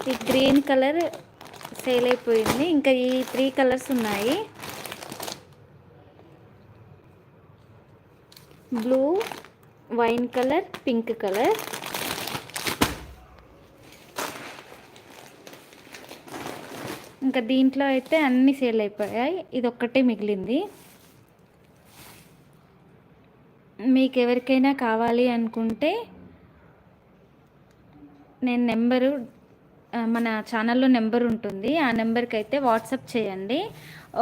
ఈ green colour sale అయిపోయింది. ఇంకా ఈ 3 కలర్స్ ఉన్నాయి. Blue, wine colour, pink colour. ఇంకా దీంట్లో అయితే అన్నీ సేల్ అయిపోయాయి. ఇది ఒక్కటే మిగిలింది. మీకు ఎవరికైనా కావాలి అనుకుంటే నేను నెంబరు, మన ఛానల్లో నెంబర్ ఉంటుంది, ఆ నెంబర్కి అయితే వాట్సాప్ చేయండి.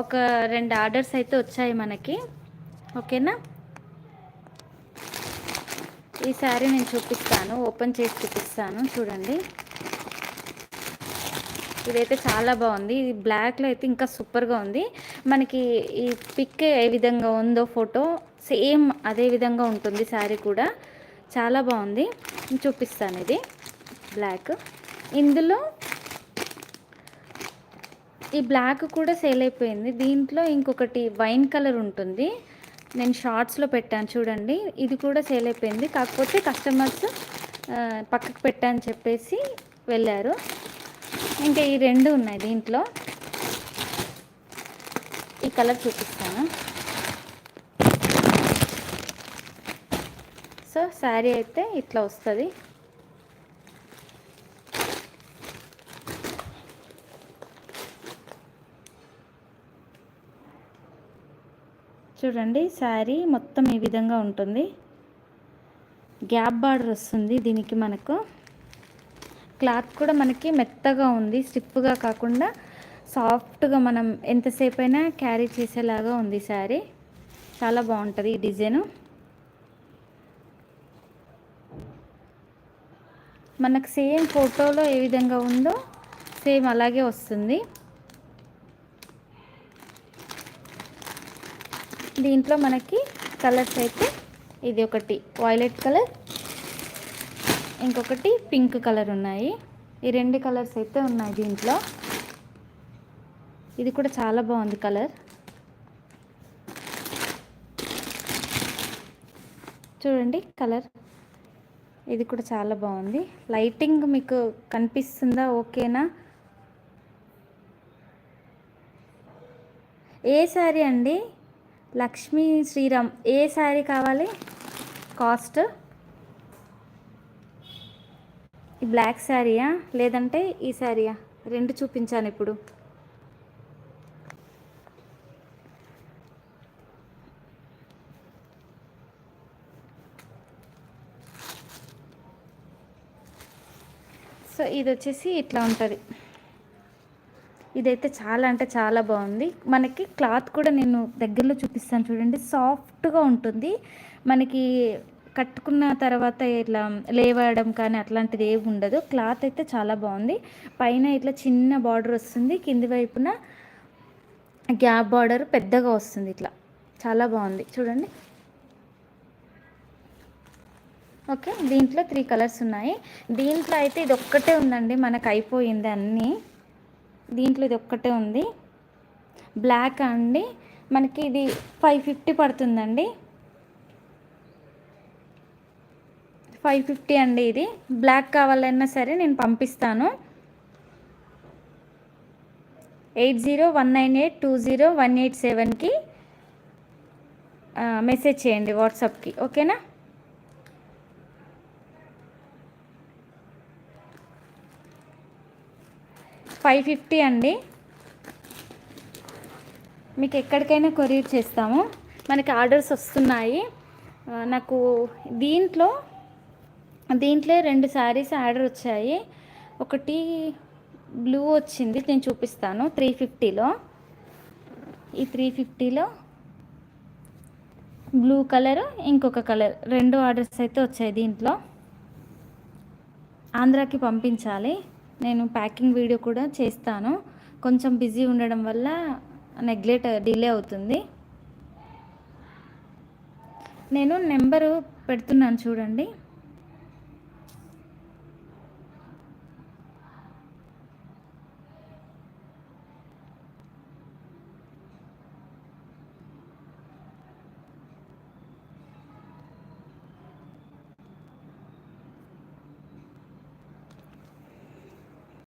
ఒక 2 ఆర్డర్స్ అయితే వచ్చాయి మనకి. ఓకేనా? ఈ శారీ నేను చూపిస్తాను, ఓపెన్ చేసి చూపిస్తాను. చూడండి, ఇదైతే చాలా బాగుంది. ఇది బ్లాక్లో అయితే ఇంకా సూపర్గా ఉంది. మనకి ఈ పిక్ ఏ విధంగా ఉందో ఫోటో సేమ్ అదే విధంగా ఉంటుంది. శారీ కూడా చాలా బాగుంది. చూపిస్తాను. ఇది బ్లాక్. ఇందులో ఈ బ్లాక్ కూడా సేల్ అయిపోయింది. దీంట్లో ఇంకొకటి వైన్ కలర్ ఉంటుంది, నేను షార్ట్స్లో పెట్టాను చూడండి. ఇది కూడా సేల్ అయిపోయింది. కాకపోతే కస్టమర్స్ పక్కకు పెట్టాను చెప్పేసి వెళ్ళారు. ఇంకా ఈ 2 ఉన్నాయి దీంట్లో. ఈ కలర్ చూపిస్తాను. సో శారీ అయితే ఇట్లా వస్తుంది. చూడండి, శారీ మొత్తం ఈ విధంగా ఉంటుంది. గ్యాప్ బార్డర్ వస్తుంది దీనికి. మనకు క్లాత్ కూడా మనకి మెత్తగా ఉంది, స్టిఫ్గా కాకుండా సాఫ్ట్గా మనం ఎంతసేపు అయినా క్యారీ చేసేలాగా ఉంది శారీ. చాలా బాగుంటుంది ఈ డిజైను. మనకు సేమ్ ఫోటోలో ఏ విధంగా ఉందో సేమ్ అలాగే వస్తుంది. దీంట్లో మనకి కలర్స్ అయితే ఇది ఒకటి వైలెట్ కలర్, ఇంకొకటి పింక్ కలర్ ఉన్నాయి. ఈ 2 కలర్స్ అయితే ఉన్నాయి దీంట్లో. ఇది కూడా చాలా బాగుంది కలర్. చూడండి కలర్, ఇది కూడా చాలా బాగుంది. లైటింగ్ మీకు కనిపిస్తుందా? ఓకేనా? ఏ శారీ అండి? లక్ష్మీ శ్రీరామ్. ఏ శారీ కావాలి? కాస్ట్ ఈ బ్లాక్ శారీయా లేదంటే ఈ శారీయా? 2 చూపించాను ఇప్పుడు. సో ఇది వచ్చేసి ఇట్లా ఉంటుంది. ఇదైతే చాలా అంటే చాలా బాగుంది. మనకి క్లాత్ కూడా నేను దగ్గరలో చూపిస్తాను చూడండి. సాఫ్ట్గా ఉంటుంది. మనకి కట్టుకున్న తర్వాత ఇట్లా లేవడం కానీ అట్లాంటిది ఏమి ఉండదు. క్లాత్ అయితే చాలా బాగుంది. పైన ఇట్లా చిన్న బార్డర్ వస్తుంది, కింది వైపున గ్యాప్ బార్డర్ పెద్దగా వస్తుంది. ఇట్లా చాలా బాగుంది చూడండి. ఓకే, దీంట్లో 3 కలర్స్ ఉన్నాయి. దీంట్లో అయితే ఇది ఒక్కటే ఉందండి, మనకు అయిపోయింది అన్నీ. దీంట్లో ఇది ఒక్కటే ఉంది. బ్లాక్ అండి, మనకి ఇది 550 పడుతుందండి. 550 అండి. ఇది బ్లాక్ కావాలన్నా సరే నేను పంపిస్తాను. 8019820187కి మెసేజ్ చేయండి వాట్సాప్కి. ఓకేనా? $550 అండి. మీకు ఎక్కడికైనా కొరియర్ చేస్తాము. మనకి ఆర్డర్స్ వస్తున్నాయి. నాకు దీంట్లో 2 శారీస్ ఆర్డర్ వచ్చాయి. ఒకటి బ్లూ వచ్చింది, నేను చూపిస్తాను. 350లో, ఈ 350లో బ్లూ కలర్, ఇంకొక కలర్ 2 ఆర్డర్స్ అయితే వచ్చాయి. దీంట్లో ఆంధ్రాకి పంపించాలి. నేను ప్యాకింగ్ వీడియో కూడా చేస్తాను. కొంచెం బిజీ ఉండడం వల్ల డిలే అవుతుంది. నేను నెంబరు పెడుతున్నాను చూడండి.